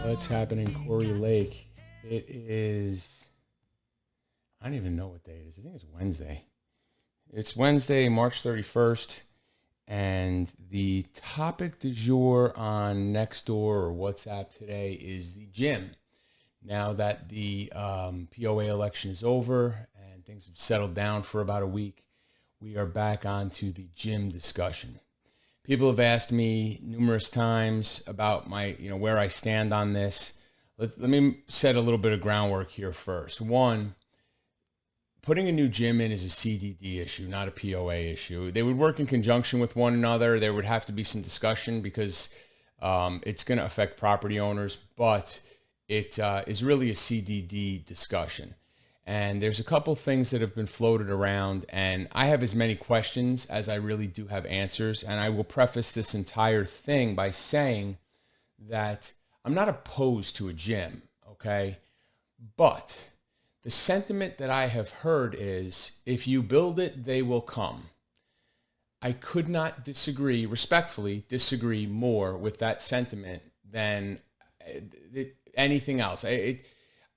What's happening, Corey Lake? It is, I don't even know what day it is. I think it's Wednesday. It's Wednesday, March 31st. And the topic du jour on Nextdoor or WhatsApp today is the gym. Now that the POA election is over and things have settled down for about a week, we are back onto the gym discussion. People have asked me numerous times about my, where I stand on this. Let me set a little bit of groundwork here first. One, putting a new gym in is a CDD issue, not a POA issue. They would work in conjunction with one another. There would have to be some discussion because it's going to affect property owners, but it is really a CDD discussion. And there's a couple things that have been floated around, and I have as many questions as I really do have answers. And I will preface this entire thing by saying that I'm not opposed to a gym, okay? But the sentiment that I have heard is, if you build it, they will come. I could not respectfully disagree more with that sentiment than anything else.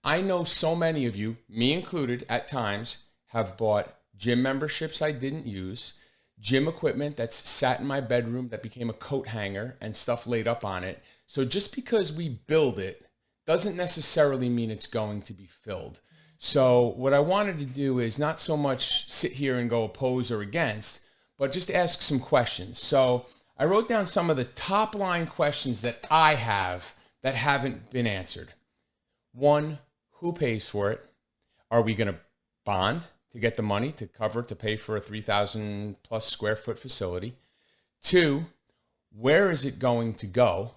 I know so many of you, me included at times, have bought gym memberships I didn't use, gym equipment that's sat in my bedroom that became a coat hanger and stuff laid up on it. So just because we build it doesn't necessarily mean it's going to be filled. So what I wanted to do is not so much sit here and go oppose or against, but just ask some questions. So I wrote down some of the top line questions that I have that haven't been answered. One, who pays for it? Are we going to bond to get the money to pay for a 3,000 plus square foot facility? Two, where is it going to go?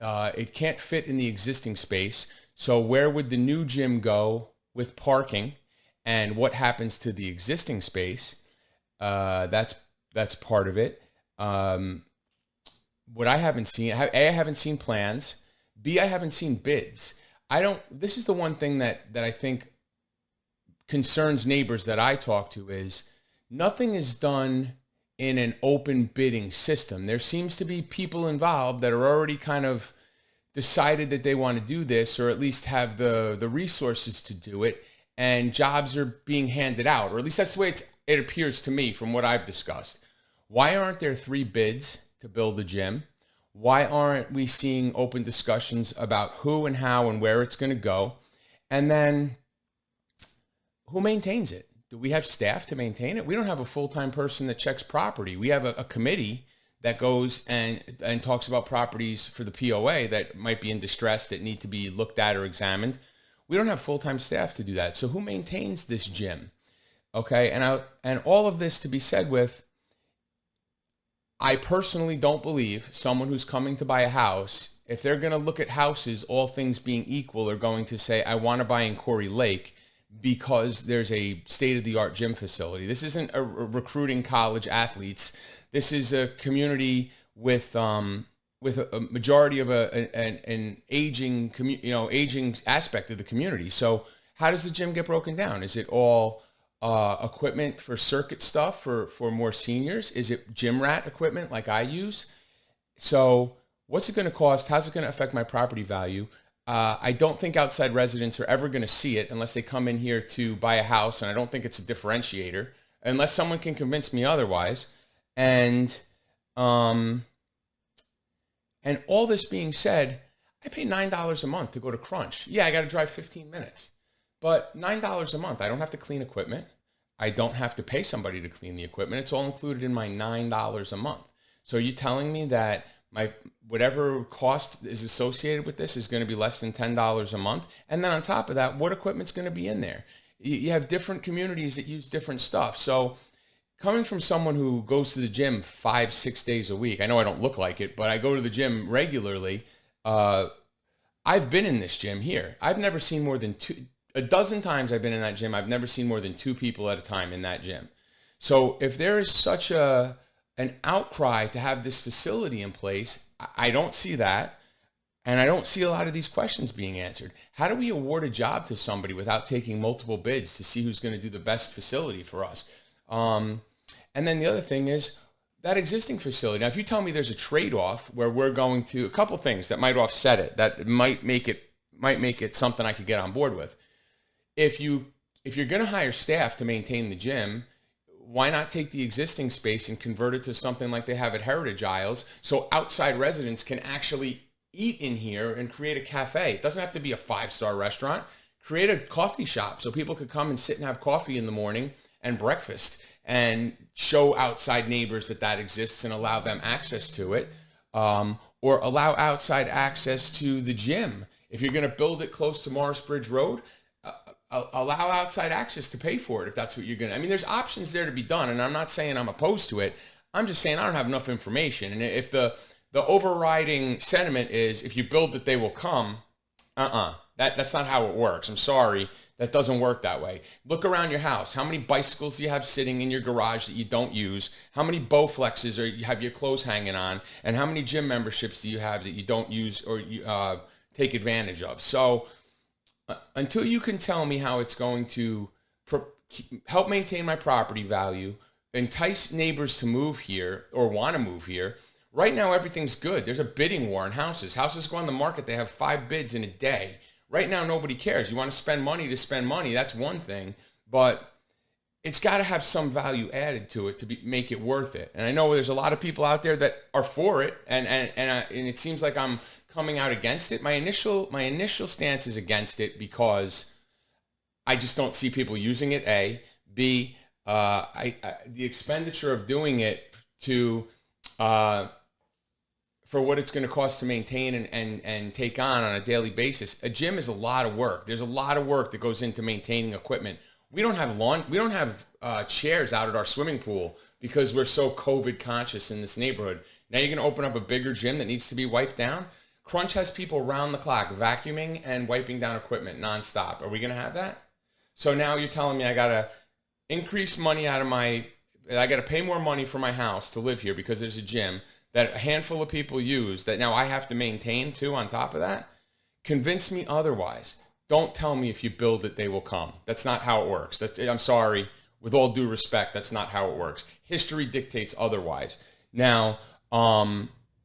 It can't fit in the existing space. So where would the new gym go with parking, and what happens to the existing space? That's part of it. What I haven't seen, I haven't seen plans. B, I haven't seen bids. This is the one thing that I think concerns neighbors that I talk to is nothing is done in an open bidding system. There seems to be people involved that are already kind of decided that they want to do this, or at least have the resources to do it, and jobs are being handed out, or at least that's the way it appears to me from what I've discussed. Why aren't there 3 bids to build a gym? Why aren't we seeing open discussions about who and how and where it's going to go? And then who maintains it? Do we have staff to maintain it? We don't have a full-time person that checks property. We have a committee that goes and talks about properties for the POA that might be in distress that need to be looked at or examined. We don't have full-time staff to do that. So who maintains this gym? Okay, and all of this to be said with, I personally don't believe someone who's coming to buy a house, if they're going to look at houses, all things being equal, are going to say, I want to buy in Corey Lake because there's a state-of-the-art gym facility. This isn't recruiting college athletes. This is a community with a majority of an aging aging aspect of the community. So how does the gym get broken down? Is it all equipment for circuit stuff for more seniors? Is it gym rat equipment like I use? So what's it going to cost? How's it going to affect my property value? I don't think outside residents are ever going to see it unless they come in here to buy a house, and I don't think it's a differentiator unless someone can convince me otherwise. And all this being said, I pay $9 a month to go to Crunch. Yeah, I got to drive 15 minutes. But $9 a month, I don't have to clean equipment. I don't have to pay somebody to clean the equipment. It's all included in my $9 a month. So are you telling me that my whatever cost is associated with this is going to be less than $10 a month? And then on top of that, what equipment's going to be in there? You have different communities that use different stuff. So coming from someone who goes to the gym 5-6 days a week, I know I don't look like it, but I go to the gym regularly. I've been in this gym here. I've never seen more than a dozen times I've been in that gym. I've never seen more than 2 people at a time in that gym. So if there is such an outcry to have this facility in place, I don't see that. And I don't see a lot of these questions being answered. How do we award a job to somebody without taking multiple bids to see who's going to do the best facility for us? And then the other thing is, that existing facility. Now, if you tell me there's a trade-off where we're going to, a couple things that might offset it, that might make it something I could get on board with. If you're going to hire staff to maintain the gym, why not take the existing space and convert it to something like they have at Heritage Isles, so outside residents can actually eat in here and create a cafe? It doesn't have to be a 5-star restaurant. Create a coffee shop so people could come and sit and have coffee in the morning and breakfast, and show outside neighbors that exists and allow them access to it, or allow outside access to the gym. If you're going to build it close to Morris Bridge Road, allow outside access to pay for it if that's what you're going to. I mean, there's options there to be done, and I'm not saying I'm opposed to it. I'm just saying I don't have enough information. And if the overriding sentiment is if you build it, they will come, that's not how it works. I'm sorry. That doesn't work that way. Look around your house. How many bicycles do you have sitting in your garage that you don't use? How many Bowflexes you have your clothes hanging on? And how many gym memberships do you have that you don't use or you take advantage of? So until you can tell me how it's going to help maintain my property value, entice neighbors to move here or want to move here, right now everything's good. There's a bidding war on houses. Houses go on the market. They have 5 bids in a day. Right now, nobody cares. You want to spend money to spend money. That's one thing, but it's got to have some value added to it to make it worth it. And I know there's a lot of people out there that are for it, and it seems like I'm coming out against it. My initial stance is against it because I just don't see people using it. A, B, the expenditure of doing it to for what it's going to cost to maintain and take on a daily basis. A gym is a lot of work. There's a lot of work that goes into maintaining equipment. We don't have chairs out at our swimming pool because we're so COVID conscious in this neighborhood. Now you're going to open up a bigger gym that needs to be wiped down. Crunch has people round the clock vacuuming and wiping down equipment nonstop. Are we going to have that? So now you're telling me I got to increase money I got to pay more money for my house to live here because there's a gym that a handful of people use that now I have to maintain too on top of that? Convince me otherwise. Don't tell me if you build it, they will come. That's not how it works. I'm sorry. With all due respect, that's not how it works. History dictates otherwise. Now,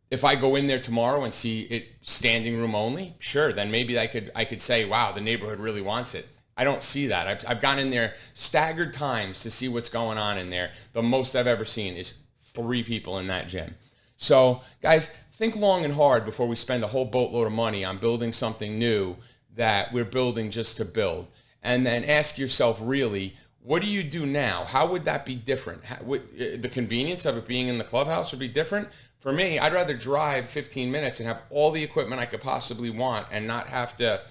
if I go in there tomorrow and see it standing room only, sure, then maybe I could say, wow, the neighborhood really wants it. I don't see that. I've gone in there staggered times to see what's going on in there. The most I've ever seen is 3 people in that gym. So, guys, think long and hard before we spend a whole boatload of money on building something new that we're building just to build. And then ask yourself, really, what do you do now? How would that be different? The convenience of it being in the clubhouse would be different? For me, I'd rather drive 15 minutes and have all the equipment I could possibly want and not have to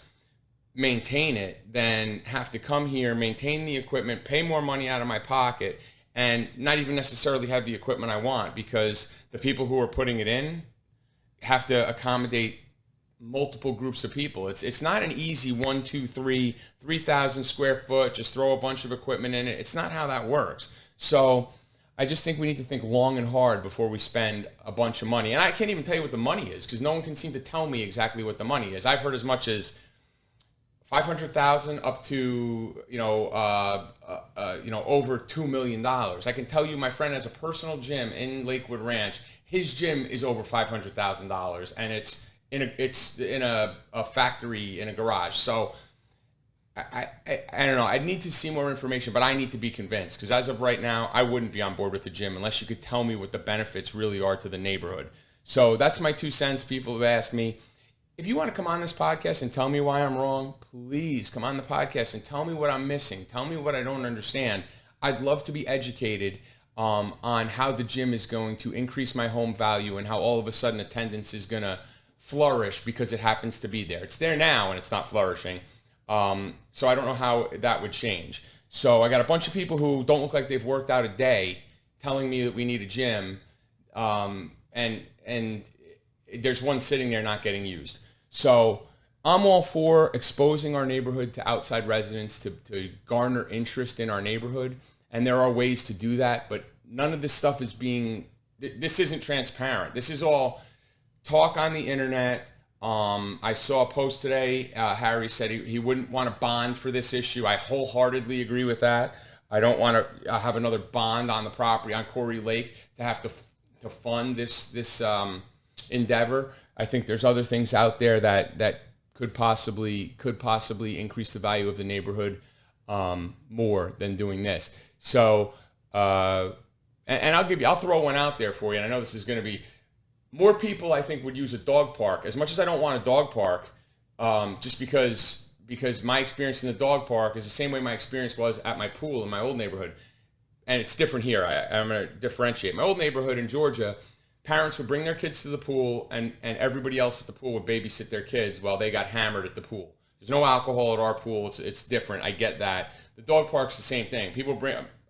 maintain it than have to come here, maintain the equipment, pay more money out of my pocket, and not even necessarily have the equipment I want because the people who are putting it in have to accommodate multiple groups of people. It's not an easy 1, 2, 3, 3,000 square foot, just throw a bunch of equipment in it. It's not how that works. So I just think we need to think long and hard before we spend a bunch of money. And I can't even tell you what the money is because no one can seem to tell me exactly what the money is. I've heard as much as $500,000 up to over $2 million. I can tell you, my friend has a personal gym in Lakewood Ranch. His gym is over $500,000, and it's in a factory in a garage. So I don't know. I need to see more information, but I need to be convinced because as of right now, I wouldn't be on board with the gym unless you could tell me what the benefits really are to the neighborhood. So that's my 2 cents. People have asked me. If you want to come on this podcast and tell me why I'm wrong, please come on the podcast and tell me what I'm missing. Tell me what I don't understand. I'd love to be educated on how the gym is going to increase my home value and how all of a sudden attendance is going to flourish because it happens to be there. It's there now and it's not flourishing. So I don't know how that would change. So I got a bunch of people who don't look like they've worked out a day telling me that we need a gym, and there's one sitting there not getting used. So I'm all for exposing our neighborhood to outside residents to garner interest in our neighborhood. And there are ways to do that, but none of this stuff this isn't transparent. This is all talk on the internet. I saw a post today. Harry said he wouldn't want to bond for this issue. I wholeheartedly agree with that. I don't want to have another bond on the property on Corey Lake to have to fund this endeavor. I think there's other things out there that could possibly increase the value of the neighborhood more than doing this. So, and I'll throw one out there for you. And I know this is going to be more people. I think would use a dog park. As much as I don't want a dog park, just because my experience in the dog park is the same way my experience was at my pool in my old neighborhood, and it's different here. I'm going to differentiate. My old neighborhood in Georgia, parents would bring their kids to the pool, and everybody else at the pool would babysit their kids while they got hammered at the pool. There's no alcohol at our pool. It's different. I get that. The dog park's the same thing.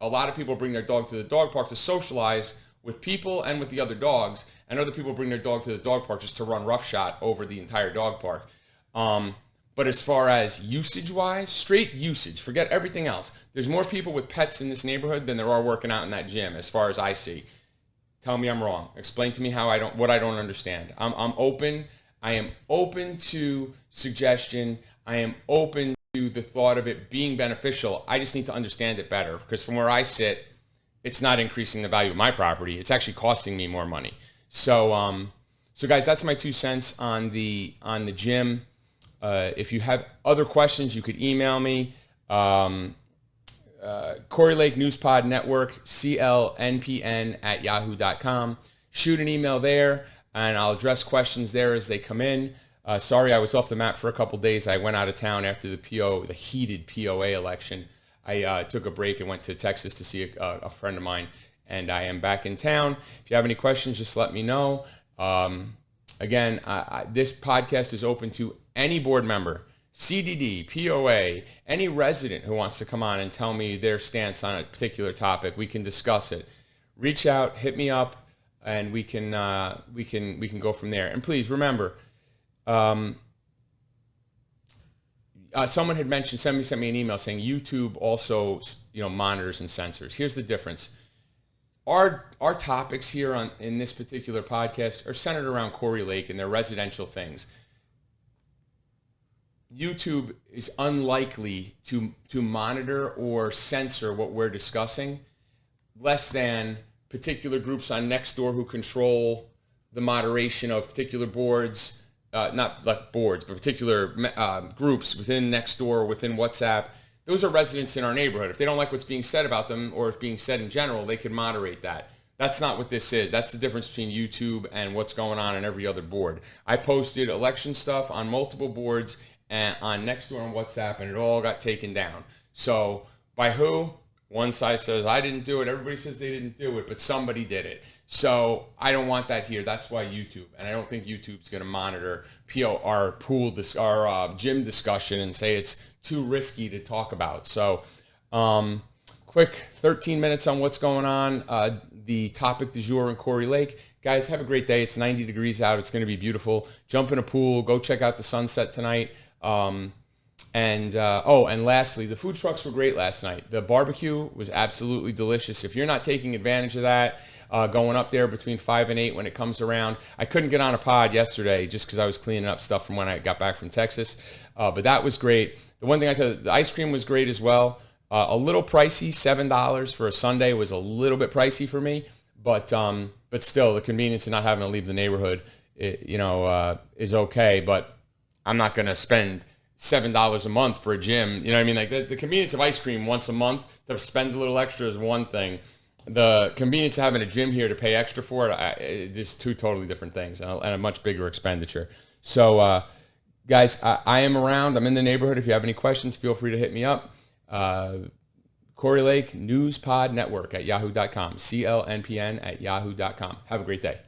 A lot of people bring their dog to the dog park to socialize with people and with the other dogs, and other people bring their dog to the dog park just to run roughshod over the entire dog park. But as far as usage-wise, straight usage, forget everything else. There's more people with pets in this neighborhood than there are working out in that gym, as far as I see. Tell me I'm wrong. Explain to me what I don't understand. I'm open. I am open to suggestion. I am open to the thought of it being beneficial. I just need to understand it better, because from where I sit, it's not increasing the value of my property. It's actually costing me more money. So guys, that's my 2 cents on the gym. If you have other questions, you could email me. Corey Lake News Pod Network, CLNPN @yahoo.com. Shoot an email there, and I'll address questions there as they come in. Sorry, I was off the map for a couple days. I went out of town after the heated POA election. I took a break and went to Texas to see a friend of mine, and I am back in town. If you have any questions, just let me know. Again, this podcast is open to any board member, CDD, POA, any resident who wants to come on and tell me their stance on a particular topic. We can discuss it. Reach out, hit me up, and we can go from there. And please remember, someone had mentioned, sent me an email saying YouTube also monitors and censors. Here's the difference. Our topics here in this particular podcast are centered around Corey Lake and their residential things. YouTube is unlikely to monitor or censor what we're discussing, less than particular groups on Nextdoor who control the moderation of particular boards, not like boards, but particular groups within Nextdoor or within WhatsApp. Those are residents in our neighborhood. If they don't like what's being said about them or it's being said in general, they can moderate that. That's not what this is. That's the difference between YouTube and what's going on every other board. I posted election stuff on multiple boards and on Nextdoor and WhatsApp, and it all got taken down. So by who? One side says I didn't do it. Everybody says they didn't do it, but somebody did it. So I don't want that here. That's why YouTube, and I don't think YouTube's going to monitor our gym discussion and say it's too risky to talk about. So quick 13 minutes on what's going on. The topic du jour in Corey Lake. Guys, have a great day. It's 90 degrees out. It's going to be beautiful. Jump in a pool. Go check out the sunset tonight. And lastly, the food trucks were great last night. The barbecue was absolutely delicious. If you're not taking advantage of that, going up there between 5 and 8 when it comes around. I couldn't get on a pod yesterday just because I was cleaning up stuff from when I got back from Texas. But that was great. The one thing I tell you, the ice cream was great as well. A little pricey, $7 for a sundae was a little bit pricey for me. But still, the convenience of not having to leave the neighborhood, is okay. But I'm not going to spend $7 a month for a gym. You know what I mean? Like the convenience of ice cream once a month, to spend a little extra is one thing. The convenience of having a gym here to pay extra for it, just two totally different things and a much bigger expenditure. So, guys, I am around. I'm in the neighborhood. If you have any questions, feel free to hit me up. Corey Lake News Pod Network @yahoo.com. CLNPN @yahoo.com. Have a great day.